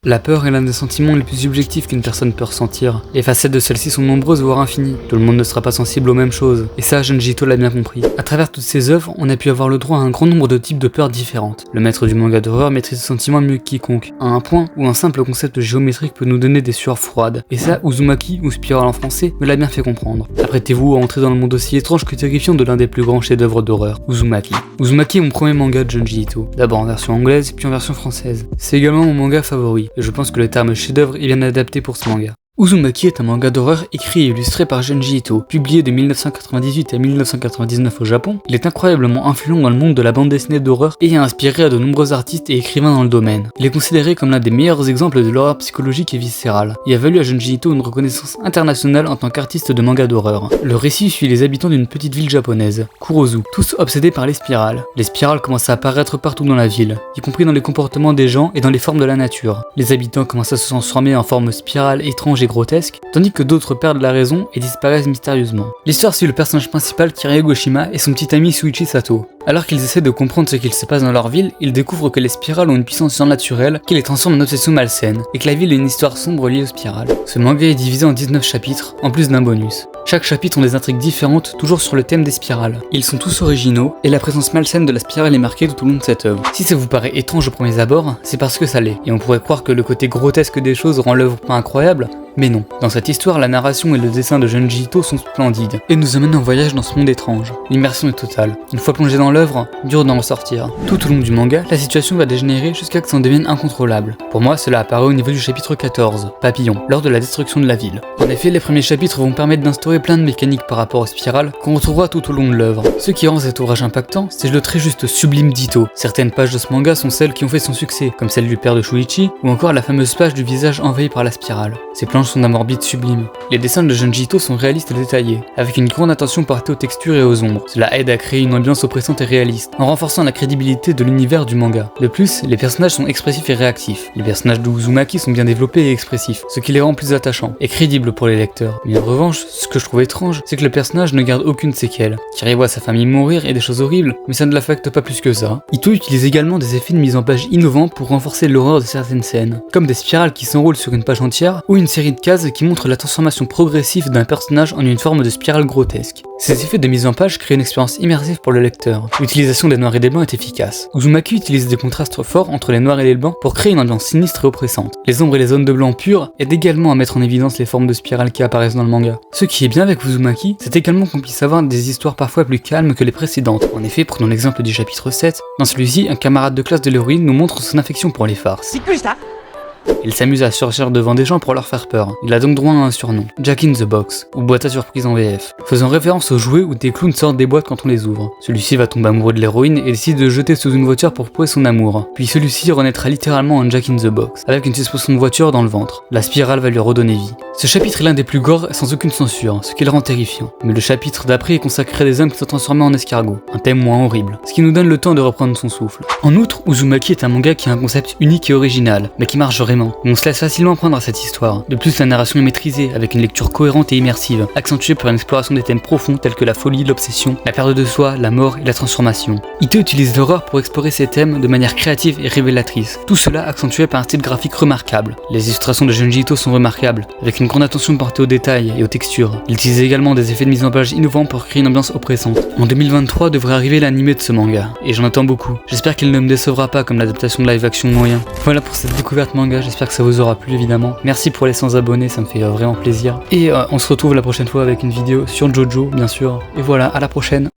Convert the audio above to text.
La peur est l'un des sentiments les plus subjectifs qu'une personne peut ressentir. Les facettes de celle-ci sont nombreuses voire infinies. Tout le monde ne sera pas sensible aux mêmes choses. Et ça, Junji Ito l'a bien compris. À travers toutes ses œuvres, on a pu avoir le droit à un grand nombre de types de peurs différentes. Le maître du manga d'horreur maîtrise ce sentiment mieux que quiconque, à un point où un simple concept géométrique peut nous donner des sueurs froides. Et ça, Uzumaki, ou Spirale en français, me l'a bien fait comprendre. Apprêtez-vous à entrer dans le monde aussi étrange que terrifiant de l'un des plus grands chefs-d'œuvre d'horreur, Uzumaki. Uzumaki est mon premier manga de Junji Ito, d'abord en version anglaise puis en version française. C'est également mon manga favori, et je pense que le terme chef-d'œuvre est bien adapté pour ce manga. Uzumaki est un manga d'horreur écrit et illustré par Junji Ito. Publié de 1998 à 1999 au Japon, il est incroyablement influent dans le monde de la bande dessinée d'horreur et a inspiré à de nombreux artistes et écrivains dans le domaine. Il est considéré comme l'un des meilleurs exemples de l'horreur psychologique et viscérale, et a valu à Junji Ito une reconnaissance internationale en tant qu'artiste de manga d'horreur. Le récit suit les habitants d'une petite ville japonaise, Kurozu, tous obsédés par les spirales. Les spirales commencent à apparaître partout dans la ville, y compris dans les comportements des gens et dans les formes de la nature. Les habitants commencent à se transformer en formes spirales étranges et grotesques, tandis que d'autres perdent la raison et disparaissent mystérieusement. L'histoire suit le personnage principal Kirei Goshima et son petit ami Suichi Sato. Alors qu'ils essaient de comprendre ce qu'il se passe dans leur ville, ils découvrent que les spirales ont une puissance surnaturelle qui les transforme en obsession malsaine, et que la ville est une histoire sombre liée aux spirales. Ce manga est divisé en 19 chapitres, en plus d'un bonus. Chaque chapitre ont des intrigues différentes, toujours sur le thème des spirales. Ils sont tous originaux, et la présence malsaine de la spirale est marquée tout au long de cette œuvre. Si ça vous paraît étrange au premier abord, c'est parce que ça l'est, et on pourrait croire que le côté grotesque des choses rend l'œuvre pas incroyable, mais non. Dans cette histoire, la narration et le dessin de Junji Ito sont splendides, et nous amènent en voyage dans ce monde étrange. L'immersion est totale. Une fois plongé dans l'œuvre, dur d'en ressortir. Tout au long du manga, la situation va dégénérer jusqu'à que ça en devienne incontrôlable. Pour moi, cela apparaît au niveau du chapitre 14, Papillon, lors de la destruction de la ville. En effet, les premiers chapitres vont permettre d'instaurer plein de mécaniques par rapport aux spirales qu'on retrouvera tout au long de l'œuvre. Ce qui rend cet ouvrage impactant, c'est le très juste sublime d'Ito. Certaines pages de ce manga sont celles qui ont fait son succès, comme celle du père de Shuichi, ou encore la fameuse page du visage envahi par la spirale. Ces planches sont d'un morbide sublime. Les dessins de Junji Ito sont réalistes et détaillés, avec une grande attention portée aux textures et aux ombres. Cela aide à créer une ambiance oppressante et réaliste, en renforçant la crédibilité de l'univers du manga. De plus, les personnages sont expressifs et réactifs. Les personnages de Uzumaki sont bien développés et expressifs, ce qui les rend plus attachants et crédibles pour les lecteurs. Mais en revanche, ce que je trouve étrange, c'est que le personnage ne garde aucune séquelle. Kirei voit sa famille mourir et des choses horribles, mais ça ne l'affecte pas plus que ça. Ito utilise également des effets de mise en page innovants pour renforcer l'horreur de certaines scènes, comme des spirales qui s'enroulent sur une page entière, ou une série de cases qui montrent la transformation progressive d'un personnage en une forme de spirale grotesque. Ces effets de mise en page créent une expérience immersive pour le lecteur. L'utilisation des noirs et des blancs est efficace. Uzumaki utilise des contrastes forts entre les noirs et les blancs pour créer une ambiance sinistre et oppressante. Les ombres et les zones de blanc pur aident également à mettre en évidence les formes de spirales qui apparaissent dans le manga. Ce qui est bien avec Uzumaki, c'est également qu'on puisse avoir des histoires parfois plus calmes que les précédentes. En effet, prenons l'exemple du chapitre 7. Dans celui-ci, un camarade de classe de l'héroïne nous montre son affection pour les farces. Il s'amuse à surgir devant des gens pour leur faire peur. Il a donc droit à un surnom, Jack in the Box, ou boîte à surprise en VF, faisant référence aux jouets où des clowns sortent des boîtes quand on les ouvre. Celui-ci va tomber amoureux de l'héroïne et décide de jeter sous une voiture pour prouver son amour. Puis celui-ci renaîtra littéralement en Jack in the Box, avec une suspension de voiture dans le ventre. La spirale va lui redonner vie. Ce chapitre est l'un des plus gore sans aucune censure, ce qui le rend terrifiant. Mais le chapitre d'après est consacré à des hommes qui sont transformés en escargots, un thème moins horrible, ce qui nous donne le temps de reprendre son souffle. En outre, Uzumaki est un manga qui a un concept unique et original, mais qui marche vraiment. On se laisse facilement prendre à cette histoire. De plus, la narration est maîtrisée, avec une lecture cohérente et immersive, accentuée par une exploration des thèmes profonds tels que la folie, l'obsession, la perte de soi, la mort et la transformation. Ito utilise l'horreur pour explorer ces thèmes de manière créative et révélatrice. Tout cela accentué par un style graphique remarquable. Les illustrations de Junji Ito sont remarquables, avec une grande attention portée aux détails et aux textures. Il utilise également des effets de mise en page innovants pour créer une ambiance oppressante. En 2023 devrait arriver l'animé de ce manga, et j'en attends beaucoup. J'espère qu'il ne me décevra pas comme l'adaptation de live action moyen. Voilà pour cette découverte manga, j'espère que ça vous aura plu évidemment. Merci pour les 100 abonnés, ça me fait vraiment plaisir. Et on se retrouve la prochaine fois avec une vidéo sur Jojo bien sûr. Et voilà, à la prochaine.